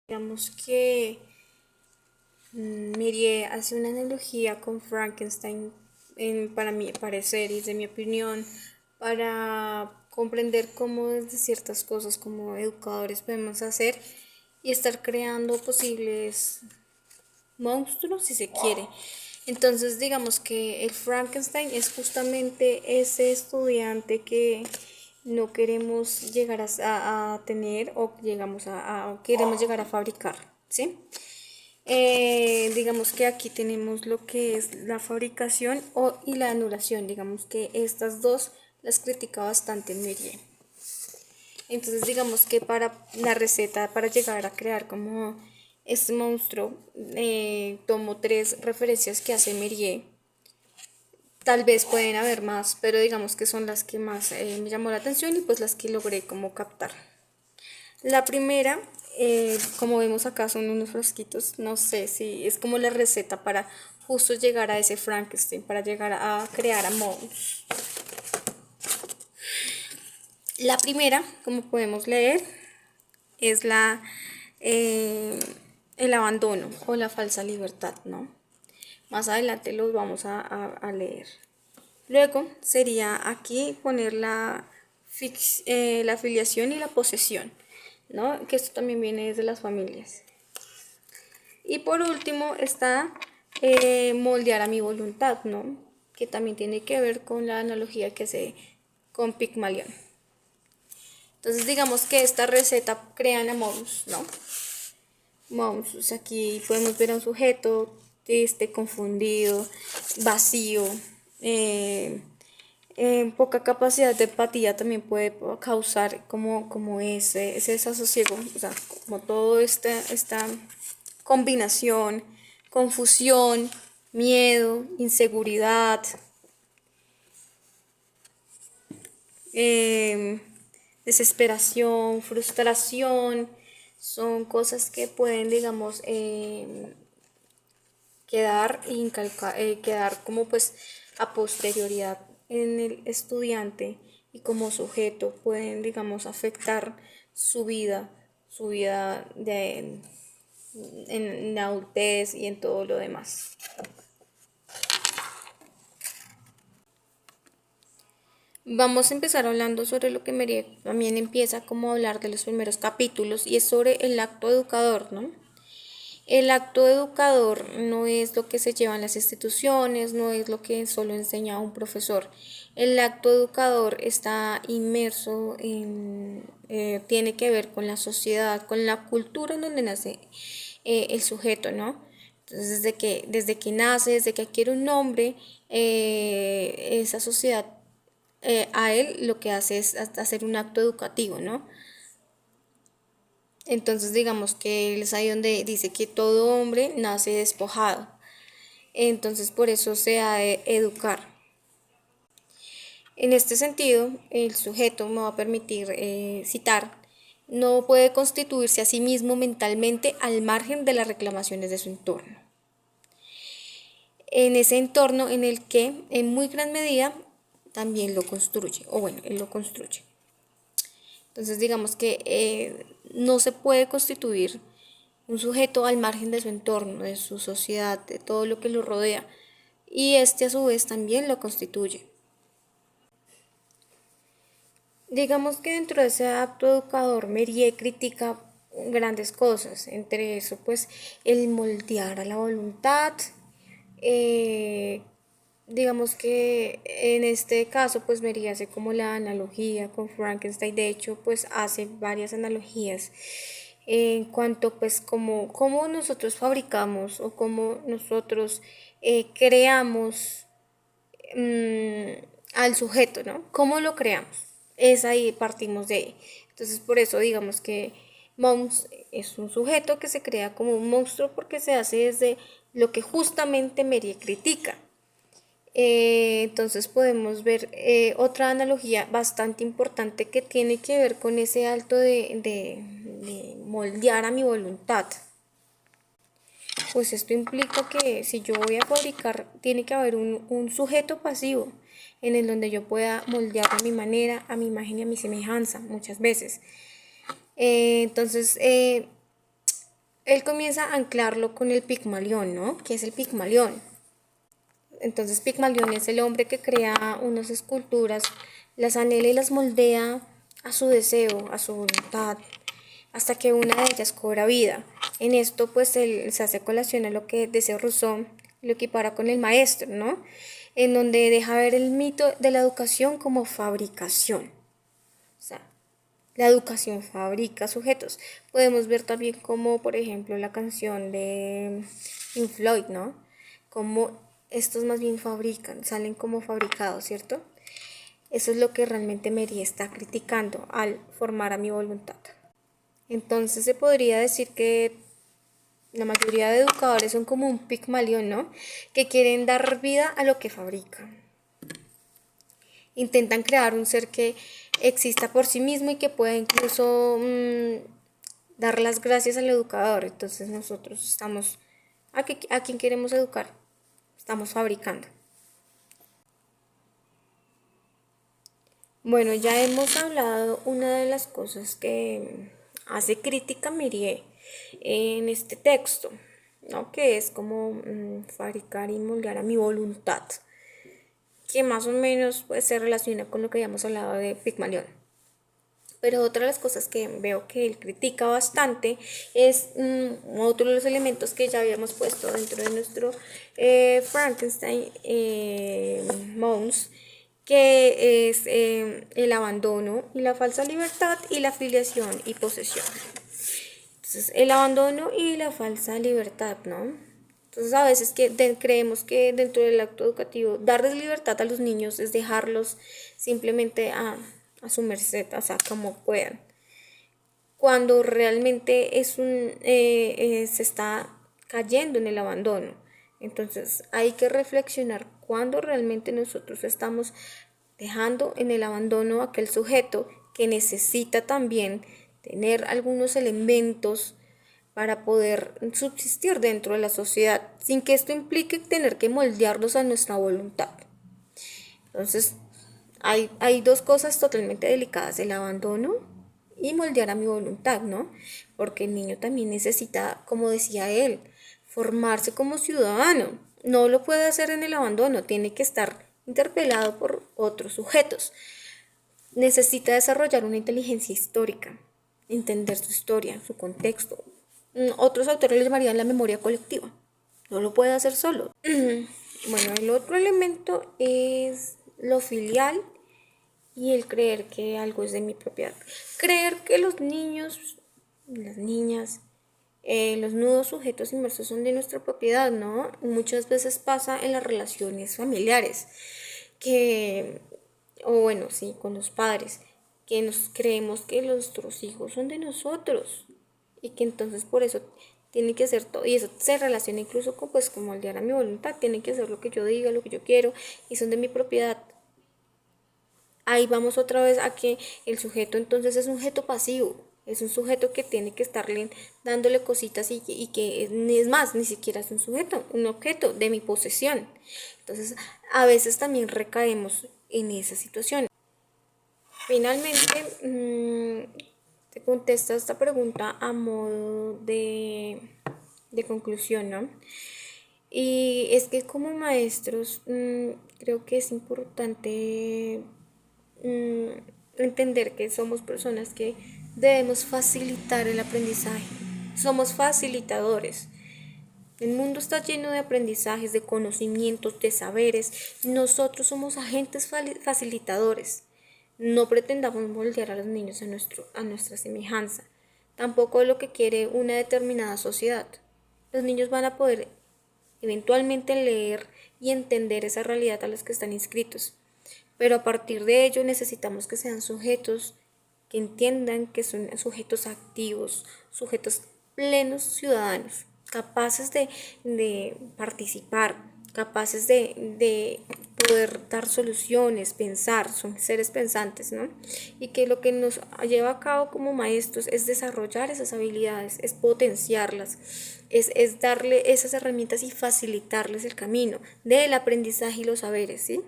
Digamos que Mirie hace una analogía con Frankenstein, para mi parecer y de mi opinión, para comprender cómo desde ciertas cosas como educadores podemos hacer y estar creando posibles monstruos si se quiere. Entonces digamos que el Frankenstein es justamente ese estudiante que no queremos llegar a tener o llegamos o queremos llegar a fabricar, ¿sí? Digamos que aquí tenemos lo que es la fabricación y la anulación. Digamos que estas dos las critica bastante Mirie. Entonces digamos que para la receta, para llegar a crear como este monstruo, tomo tres referencias que hace Mirie. Tal vez pueden haber más, pero digamos que son las que más me llamó la atención y pues las que logré como captar. La primera, como vemos acá, son unos frasquitos. No sé si es como la receta para justo llegar a ese Frankenstein, para llegar a crear a Mouse. La primera, como podemos leer, es el abandono o la falsa libertad, ¿no? Más adelante los vamos a leer. Luego sería aquí poner la afiliación y la posesión, ¿no? Que esto también viene desde las familias. Y por último está moldear a mi voluntad, ¿no? Que también tiene que ver con la analogía que hace con Pigmalión. Entonces digamos que esta receta crea a Momus, ¿no? Momus, aquí podemos ver a un sujeto triste, confundido, vacío, poca capacidad de empatía también puede causar como ese desasosiego, o sea, como toda esta combinación, confusión, miedo, inseguridad, eh, desesperación, frustración, son cosas que pueden, digamos, quedar como pues a posterioridad en el estudiante y como sujeto pueden, digamos, afectar su vida en adultez y en todo lo demás. Vamos a empezar hablando sobre lo que María también empieza como a hablar de los primeros capítulos y es sobre el acto educador, ¿no? El acto educador no es lo que se lleva en las instituciones, no es lo que solo enseña un profesor. El acto educador está inmerso tiene que ver con la sociedad, con la cultura en donde nace el sujeto, ¿no? Entonces, desde que nace, desde que adquiere un nombre, esa sociedad a él lo que hace es hacer un acto educativo, ¿no? Entonces digamos que es ahí donde dice que todo hombre nace despojado. Entonces por eso se ha de educar. En este sentido, el sujeto, me va a permitir citar, no puede constituirse a sí mismo mentalmente al margen de las reclamaciones de su entorno. En ese entorno en el que en muy gran medida también lo construye, o bueno, él lo construye. Entonces digamos que no se puede constituir un sujeto al margen de su entorno, de su sociedad, de todo lo que lo rodea, y este a su vez también lo constituye. Digamos que dentro de ese acto educador Mériès critica grandes cosas, entre eso pues el moldear a la voluntad, eh, digamos que en este caso pues Mériès hace como la analogía con Frankenstein, de hecho pues hace varias analogías en cuanto pues como nosotros fabricamos o como nosotros creamos al sujeto, ¿no? ¿Cómo lo creamos? Es ahí, partimos de ahí. Entonces, por eso digamos que Mons es un sujeto que se crea como un monstruo porque se hace desde lo que justamente Mériès critica. Entonces podemos ver otra analogía bastante importante que tiene que ver con ese alto de moldear a mi voluntad. Pues esto implica que si yo voy a fabricar, tiene que haber un sujeto pasivo en el donde yo pueda moldear a mi manera, a mi imagen y a mi semejanza muchas veces. Entonces, Él comienza a anclarlo con el Pigmalión, ¿no? ¿Qué es el Pigmalión? Entonces Pigmalión es el hombre que crea unas esculturas, las anhela y las moldea a su deseo, a su voluntad, hasta que una de ellas cobra vida. En esto pues él se hace colación a lo que decía Rousseau, lo equipara con el maestro, ¿no? En donde deja ver el mito de la educación como fabricación. O sea, la educación fabrica sujetos. Podemos ver también como, por ejemplo, la canción de Pink Floyd, ¿no? Como estos más bien fabrican, salen como fabricados, ¿cierto? Eso es lo que realmente Mary está criticando al formar a mi voluntad. Entonces se podría decir que la mayoría de educadores son como un Pigmalión, ¿no? Que quieren dar vida a lo que fabrican. Intentan crear un ser que exista por sí mismo y que pueda incluso dar las gracias al educador. Entonces nosotros estamos, ¿a quién queremos educar? Estamos fabricando. Bueno, ya hemos hablado una de las cosas que hace crítica Mirie en este texto, ¿no? Que es como fabricar y moldear a mi voluntad, que más o menos pues, se relaciona con lo que habíamos hablado de Pigmalión. Pero otra de las cosas que veo que él critica bastante es otro de los elementos que ya habíamos puesto dentro de nuestro Frankenstein Mons, que es el abandono y la falsa libertad y la filiación y posesión. Entonces, el abandono y la falsa libertad, ¿no? Entonces, a veces creemos que dentro del acto educativo, darles libertad a los niños es dejarlos simplemente a su merced, o sea, como puedan. Cuando realmente se está cayendo en el abandono. Entonces, hay que reflexionar cuando realmente nosotros estamos dejando en el abandono a aquel sujeto que necesita también tener algunos elementos para poder subsistir dentro de la sociedad, sin que esto implique tener que moldearlos a nuestra voluntad. Entonces, hay dos cosas totalmente delicadas, el abandono y moldear a mi voluntad, ¿no? Porque el niño también necesita, como decía él, formarse como ciudadano. No lo puede hacer en el abandono, tiene que estar interpelado por otros sujetos. Necesita desarrollar una inteligencia histórica, entender su historia, su contexto. Otros autores le llamarían la memoria colectiva. No lo puede hacer solo. Bueno, el otro elemento es lo filial y el creer que algo es de mi propiedad. Creer que los niños, las niñas, los nudos sujetos inmersos son de nuestra propiedad, ¿no? Muchas veces pasa en las relaciones familiares, o bueno, sí, con los padres, que nos creemos que nuestros hijos son de nosotros y que entonces por eso tiene que hacer todo, y eso se relaciona incluso con pues como moldear a mi voluntad, tiene que hacer lo que yo diga, lo que yo quiero y son de mi propiedad. Ahí vamos otra vez a que el sujeto entonces es un sujeto pasivo, es un sujeto que tiene que estarle dándole cositas y que es más, ni siquiera es un sujeto, un objeto de mi posesión. Entonces a veces también recaemos en esa situación. Finalmente, te contesto esta pregunta a modo de conclusión, ¿no? Y es que como maestros creo que es importante entender que somos personas que debemos facilitar el aprendizaje. Somos facilitadores. El mundo está lleno de aprendizajes, de conocimientos, de saberes. Nosotros somos agentes facilitadores. No pretendamos moldear a los niños a nuestra semejanza. Tampoco es lo que quiere una determinada sociedad. Los niños van a poder eventualmente leer y entender esa realidad a los que están inscritos. Pero a partir de ello necesitamos que sean sujetos que entiendan que son sujetos activos, sujetos plenos ciudadanos, capaces de participar, capaces de poder dar soluciones, pensar, son seres pensantes, ¿no? Y que lo que nos lleva a cabo como maestros es desarrollar esas habilidades, es potenciarlas, es darle esas herramientas y facilitarles el camino del aprendizaje y los saberes, ¿sí?